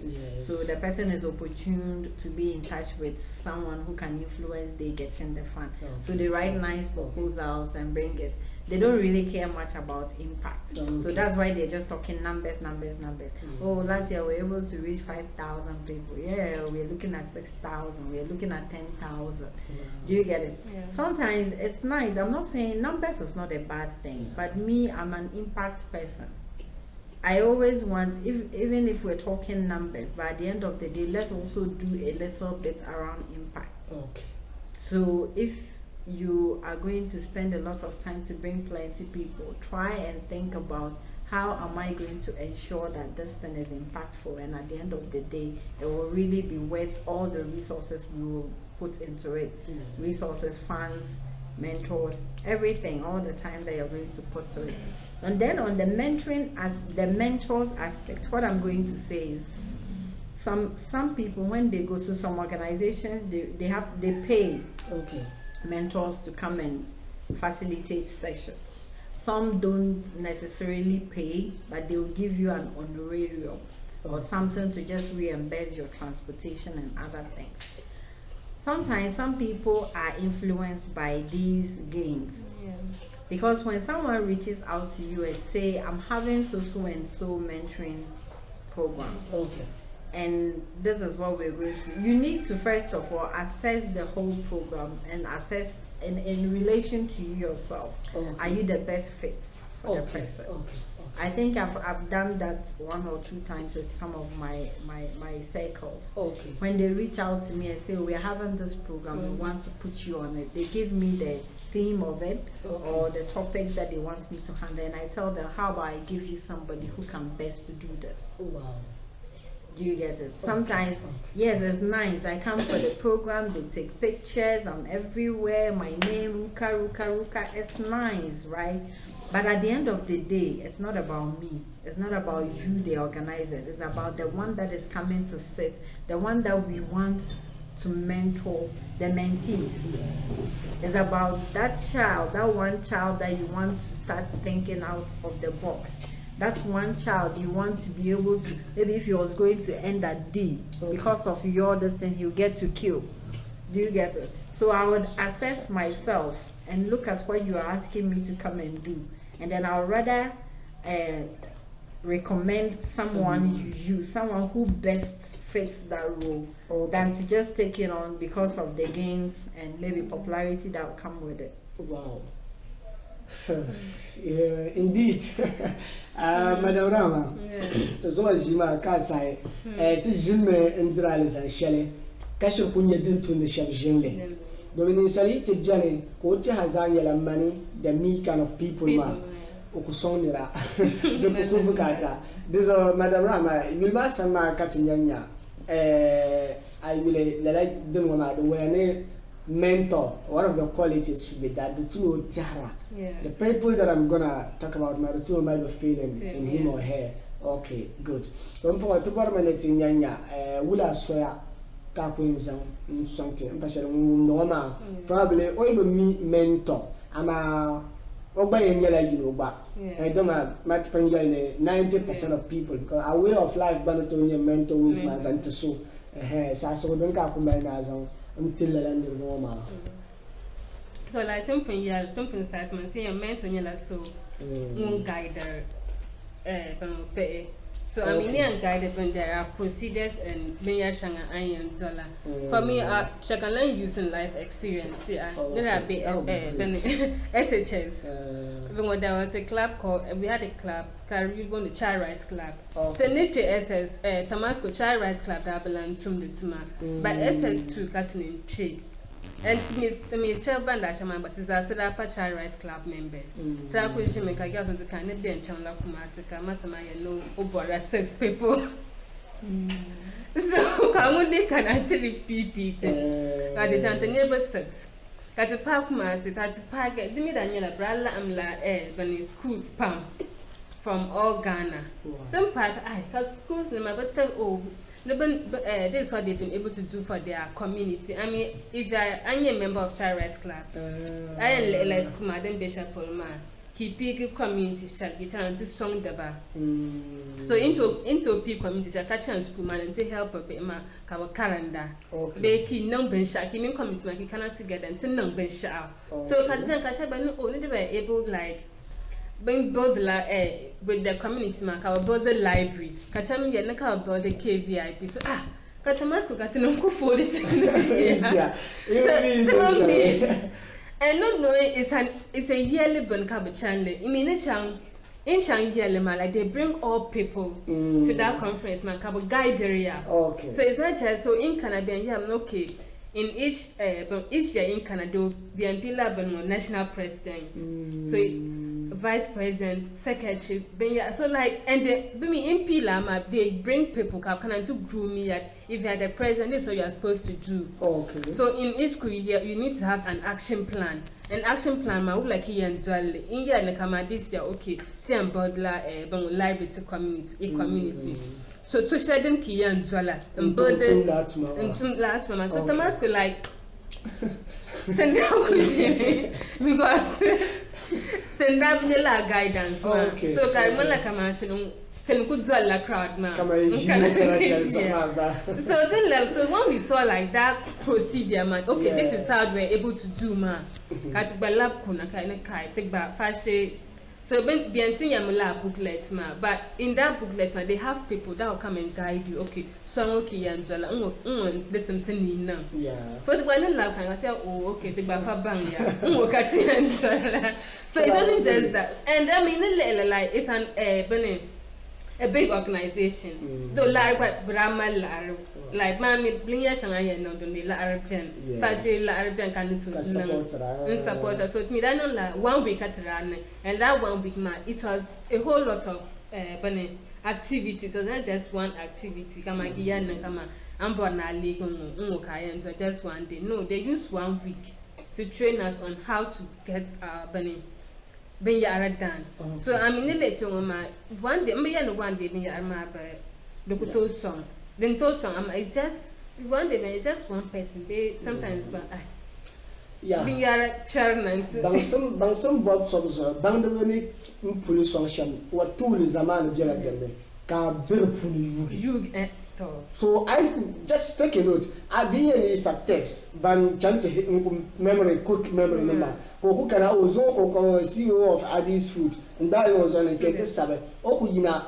So the person is opportune to be in touch with someone who can influence they getting the fund. So they write nice proposals and bring it. They don't really care much about impact. So that's why they're just talking numbers. Oh, last year we were able to reach 5,000 people. Yeah, we're looking at 6,000. We're looking at 10,000. Do you get it? Sometimes it's nice. I'm not saying numbers is not a bad thing, but me, I'm an impact person. I always want, even if we're talking numbers, but at the end of the day, let's also do a little bit around impact. So if you are going to spend a lot of time to bring plenty people, try and think about how am I going to ensure that this thing is impactful, and at the end of the day it will really be worth all the resources we will put into it. Resources, funds, mentors, everything, all the time that you're going to put to it. And then on the mentoring, as the mentors aspect, what I'm going to say is some people, when they go to some organizations, they pay mentors to come and facilitate sessions. Some don't necessarily pay, but they will give you an honorarium or something to just reimburse your transportation and other things. Sometimes some people are influenced by these gains. Because when someone reaches out to you and say, I'm having so and so mentoring program, and this is what we're going to, you need to first of all assess the whole program and assess in relation to you yourself. Are you the best fit for the person? I think I've done that 1 or 2 times with some of my circles. When they reach out to me and say, we're having this program, we want to put you on it, they give me the theme of it or the topics that they want me to handle, and I tell them, how about I give you somebody who can best do this. Do you get it? Sometimes, yes, it's nice. I come for the program, they take pictures, I'm everywhere, my name, Ruka, it's nice, right? But at the end of the day, it's not about me. It's not about you, the organizer. It's about the one that is coming to sit, the one that we want to mentor, the mentees. It's about that child, that one child that you want to start thinking out of the box. That one child you want to be able to, maybe if he was going to end at D, because of your destiny, he'll get to Q. Do you get it? So I would assess myself and look at what you are asking me to come and do, and then I'll rather recommend someone you use, someone who best fits that role, than to just take it on because of the gains and maybe popularity that will come with it. Indeed. Madam Rama, so as you are Kasai, it is Jimmy and Dralis and Shelley. Casho Punya didn't to the Shell Jimmy. Dominic Salite Johnny, Kota has annual money, the me kind of people, Okusondira, the Kukukata. This is Madam Rama, you must have my Katinyanya. I will like them when I mentor. One of the qualities should be that the two Tara. The people that I'm gonna talk about, my two might be feeling in him or her. Okay, good. Don't forget to permanent in Yanya, will I swear? Something, probably over me mentor. I'm a obeying you back. I don't have 90% of people because our way of life, Banatonia mentor with my Zantasu. So don't come until the end of normal. So, like, something statement, say a mentor, so won't guide her. So I mean, guided when there are procedures and Shanga Iron Dollar. For me, I can learn using life experience. There are SHS. When there was a club called, we had a club, Caribbean the Child Rights Club. The Nite SS, Tamasco Child Rights Club that belongs from the Tuma, but SS2 cutting in trade. And Miss Band that but is also a Child Rights Club member. So I wish him make a girl to Canada and Chandler Kumasaka, Masamaya, no, over 6 people. So, they can actually repeat it. But the Santa neighbor 6. Got a park mass, it had to park at the Daniela Bralla and La Air when his school spam from all Ghana. Some part, because schools never better. This is what they've been able to do for their community. I mean, if I'm a member of Child Rights Club, I am like Madam Bishop Polma. He pick community shall be trying to song the bar. So into P community shall catch and school man and say help a bit ma kawa calendar. They keep no bench keeping community cannot together and send no bench out. So Kazan Kashaban only were able like bring both with the community mark our both the library. Kasham Yanaka about the KVIP. So Katamasko got no good for it. And not knowing it's a yearly Bunkabu channel. I mean, in Shang yearly like they bring all people to that conference, man, Kabo guide area. Okay. So it's not just so in Canada, okay. In each year in Canada, the MP national president. So vice president, secretary, so like and the in Pila they bring people can to groom me that if you are the president, this is what you are supposed to do. Okay. So in each school year you need to have an action plan. An action plan ma like here and Jolly. In year like this year, okay, see and bodla library to community. So to share them key and Jola and burden and some last one. So Tamasco like send down because send down the guidance. Okay. So Karimala come can good la crowd now. So then so when we saw like that procedure man, okay, this is how we're able to do man. Lab kuna kai take back fashe. So when the entire booklet ma, but in that booklet ma, they have people that will come and guide you. Okay, so okay and Jola, this something now. Yeah. But when the lab can say, oh okay, take back bang ya, so it doesn't just that. And I mean, like it's an a big organization. Though like Brahma like Mammy Blinya Shangaya no don't the Arabian, Fashi Arabian can support us. So it me that like 1 week at run, and that 1 week man, it was a whole lot of activities. So not just one activity. Kamakiyan and Kama Ambona League on so just one day. No, they use 1 week to train us on how to get bunny. Ben yara done. So I mean, later one day, one day, ben yara the song. Then told song, it's just one day, it's just one person. They sometimes, but yeah, ben yara chairman. Bang Bob Sobs, bang the police function, what tool is a man of Jella Ka beautiful you. So I just take a note. I be a text, ban chante memory, quick memory number. Who can I was CEO of Addis Food, and that was on a get Sabbath. Oh,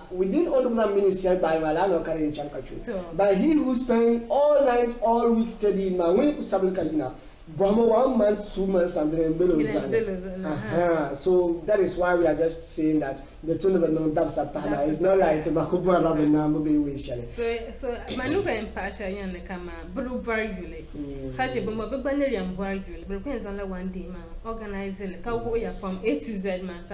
within all of that ministry by Malano Karen Chankachu. But he who spent all night, all week studying my way to Sabalkayina, Brahma 1 month, 2 months, and then below. So that is why we are just saying that the tournament no dabs at Pana is not like the Makuba Love and Namu be so Manuka and Pasha and the Kama, Blue Bargule, Hashi Bumba, Baneri and Bargule, but depends on the one day, organizing the cowboy from A to Z, man.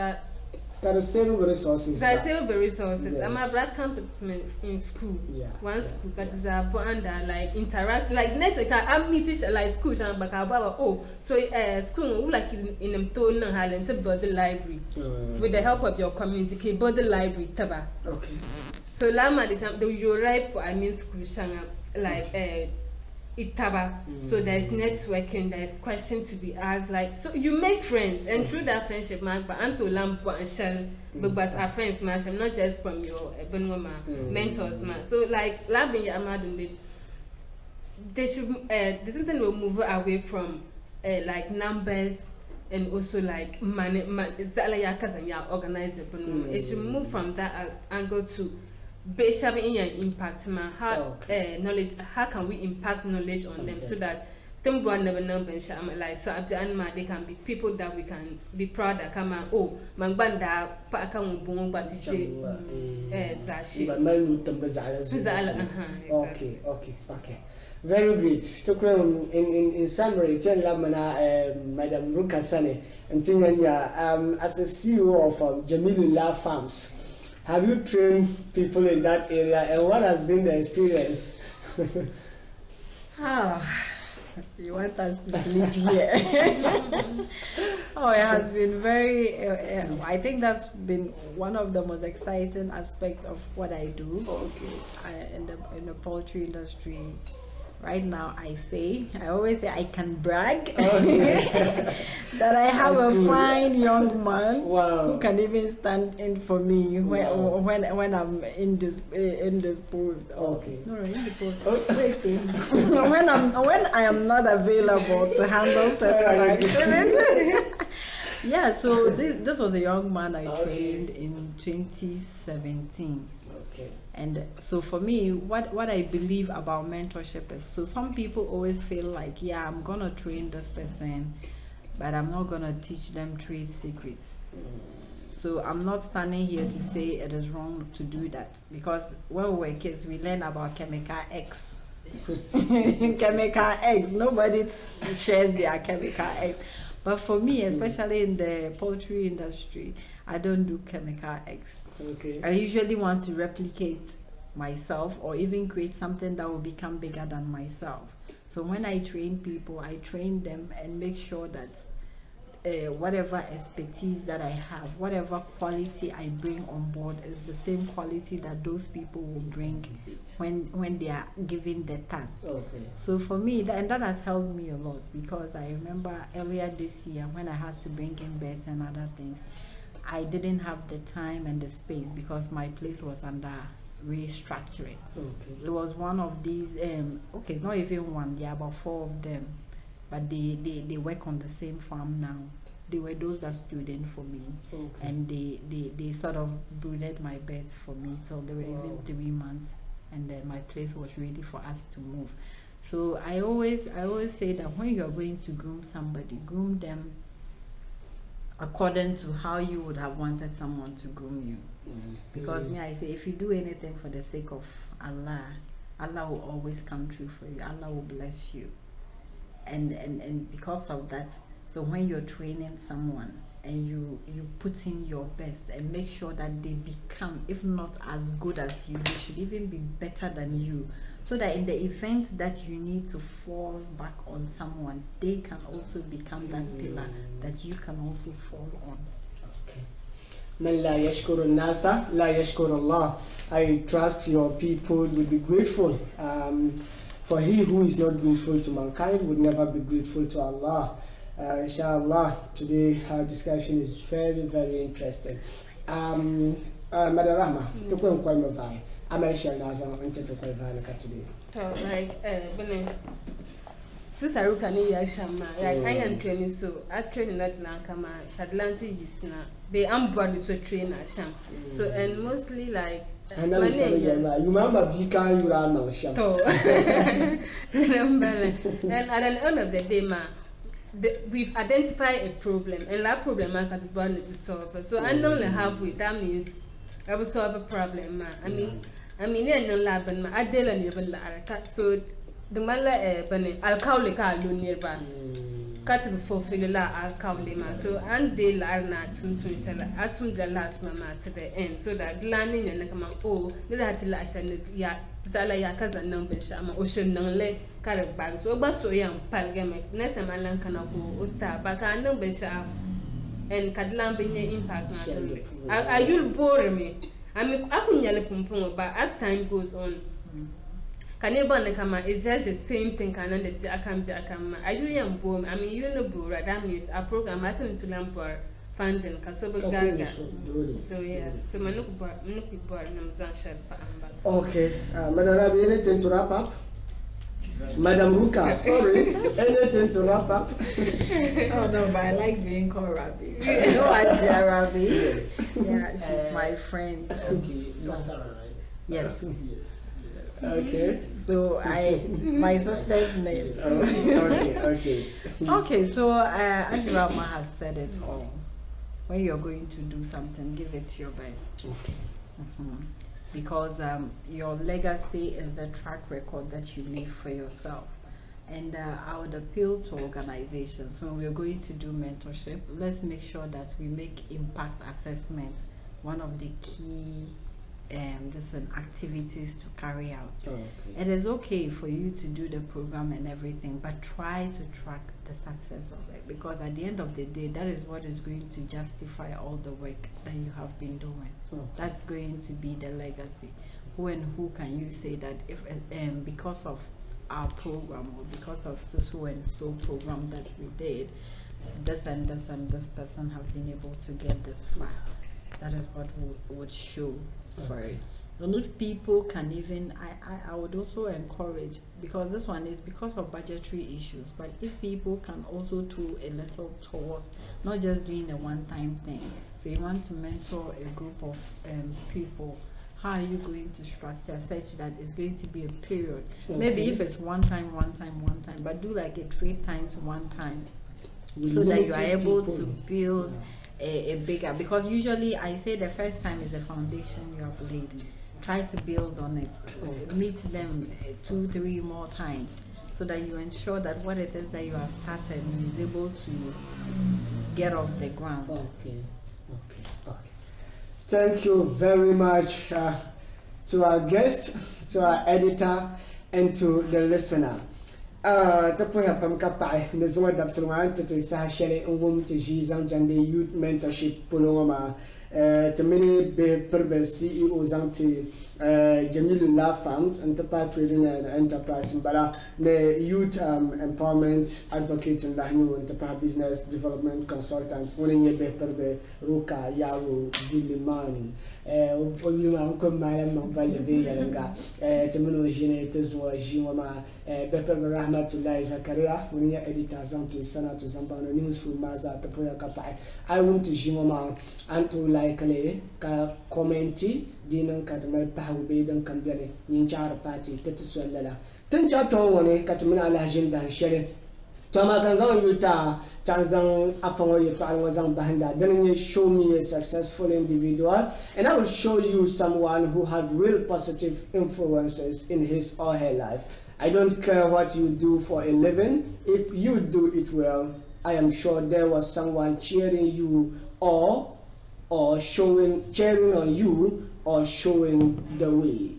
That is save resources. That save resources. Yes. I'm a black competition in school. Yeah. One school that is a under like interact like network. I'm meeting like school and back about so school like in them tone and Highland to build the library with the help of your community. Can build the library taba. Okay. So Lama is you write for school like Itaba. So there's networking, there's questions to be asked, like so you make friends and through that friendship man but Anto Lampo and Shell but our friends man, not just from your mentors man. So like Labin Yamadun they should the system will move away from like numbers and also like money organize it should move from that angle to based on impact man, how knowledge, how can we impact knowledge on them so that them go never number like so at the end they can be people that we can be proud that come out mangbanda pa account bon but that shit okay very great. In summary, tell Madam Ruka Sane and Tinyanya as the CEO of Jamilullah Farms. Have you trained people in that area, and what has been the experience? You want us to sleep here? It has been very. I think that's been one of the most exciting aspects of what I do. In the poultry industry. Right now, I always say I can brag that I have a fine young man who can even stand in for me when I'm in this post. When I am not available to handle certain activities. Yeah, so this was a young man I trained in 2017. And so for me, what I believe about mentorship is, so some people always feel like, yeah, I'm gonna train this person, but I'm not gonna teach them trade secrets. So I'm not standing here to say it is wrong to do that, because when we were kids, we learned about chemical X. Chemical X, nobody shares their chemical X. But for me, especially in the poultry industry, I don't do chemical X. I usually want to replicate myself or even create something that will become bigger than myself. So when I train people, I train them and make sure that whatever expertise that I have, whatever quality I bring on board is the same quality that those people will bring when they are given the task. So for me, that has helped me a lot, because I remember earlier this year when I had to bring in beds and other things, I didn't have the time and the space because my place was under restructuring. It was one of these, it's not even one, there are about 4 of them, but they work on the same farm now. They were those that stood in for me, and they sort of brooded my beds for me till they were even 3 months, and then my place was ready for us to move. So I always say that when you are going to groom somebody, groom them according to how you would have wanted someone to groom you. Because I say, if you do anything for the sake of Allah, Allah will always come true for you. Allah will bless you. And because of that, so when you're training someone and you put in your best and make sure that they become, if not as good as you, they should even be better than you, so that in the event that you need to fall back on someone, they can also become that pillar that you can also fall on. Man la yashkuru nasa la yashkuru Allah. I trust your people will be grateful. For he who is not grateful to mankind would never be grateful to Allah. Inshallah, today our discussion is very, very interesting. Madam Rahma, to go and call me by. I'm a share Nazam and to call by the today. So, like, Sister Ruka ya shama like I am training so I train that kama Atlantic is na they body so train sham so and mostly like you remember Bika you are now sham and at the end of the day we've identified a problem and that problem I can be to solve so I know halfway that means I will solve a problem I mean in the lab and I deal and even so the mala bane alkawle ka lo nearby kat before figila alkawle ma so and they learn na tun sala atun the last mama to the end so that learning and kama that la shan ya zala ya kaza nan bin sha ma ocean nan le kare bag so ba so yan palgame na samalan kana ko uta ba ka nan bin sha and kadlan bin impact na to ayul bore me I mean akunyale pumpung but as time goes on Kanibon kama is just the same thing kanan the akam are you young boom I mean you know bora that means a program I think to lampor funding kasobo gaga so yeah so manuk bor nam zan share pa amba okay Madam Rabi, anything to wrap up? Madam Ruka, sorry, anything to wrap up? Oh no, but I like being called Rabi. You know Ajia Rabi? Yeah, she's my friend. Okay, that's alright. Yes. Okay. So my sister's name. So. Okay. Okay. So Angela has said it all. When you're going to do something, give it your best. Okay. Because your legacy is the track record that you leave for yourself. And I would appeal to organizations when we're going to do mentorship. Let's make sure that we make impact assessments one of the key activities to carry out. Okay. It is okay for you to do the program and everything, but try to track the success of it, because at the end of the day, that is what is going to justify all the work that you have been doing. Okay. That's going to be the legacy. Who and who can you say that if because of our program or because of so and so program that we did, this and this and this person have been able to get this far? That is what would show for it. And if people can even, I would also encourage, because this one is because of budgetary issues, but if people can also do a little towards not just doing a one-time thing. So you want to mentor a group of people, how are you going to structure such that it's going to be a period? Okay. Maybe if it's one time, but do like a 3 times one time, so that you are able to build a bigger, because usually I say the first time is the foundation you have laid. Try to build on it. Meet them 2, 3 more times, so that you ensure that what it is that you have started is able to get off the ground. Okay. Thank you very much to our guest, to our editor, and to the listener. Tapoya Pamkapai, the Zuma Dapsuma, to Sashele, to Jizan Jande Youth Mentorship Puloma, to many Purpose CEO Zanti, Jamilullah Farms, and Tapa Trading and Enterprise, Bala, the Youth Empowerment Advocates in Lahnu, and Tapa Business Development Consultant, winning a Purbe, Ruka Yaro DeLiman. Uncle Madam Valevanga, Temino Genetors or Jimama, Beppe Rahmatullah Zakaria, when your editor Zanti, Sanatu, Zambang, news from Maza, Tapoya Kapai. I want to Jimama, and to likely commenti, Dinan Katamel Pahubedan Kambele, Ninja Party, Tetusuela. Tencha Tone, Katamina Agenda, Sherry. Tama Kanzan Yuta, Tanzan Afangoy Palwazan Bahanda, then you show me a successful individual, and I will show you someone who had real positive influences in his or her life. I don't care what you do for a living, if you do it well, I am sure there was someone cheering you or cheering on you or showing the way.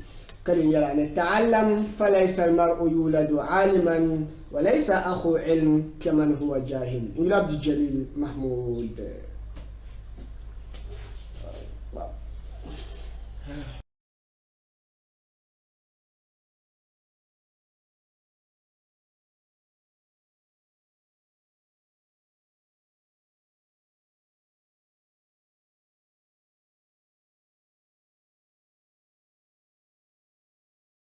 كلنا نتعلم فليس المرء يولد عالما وليس أخو علم كمن هو جاهل. يولد جليل محمود.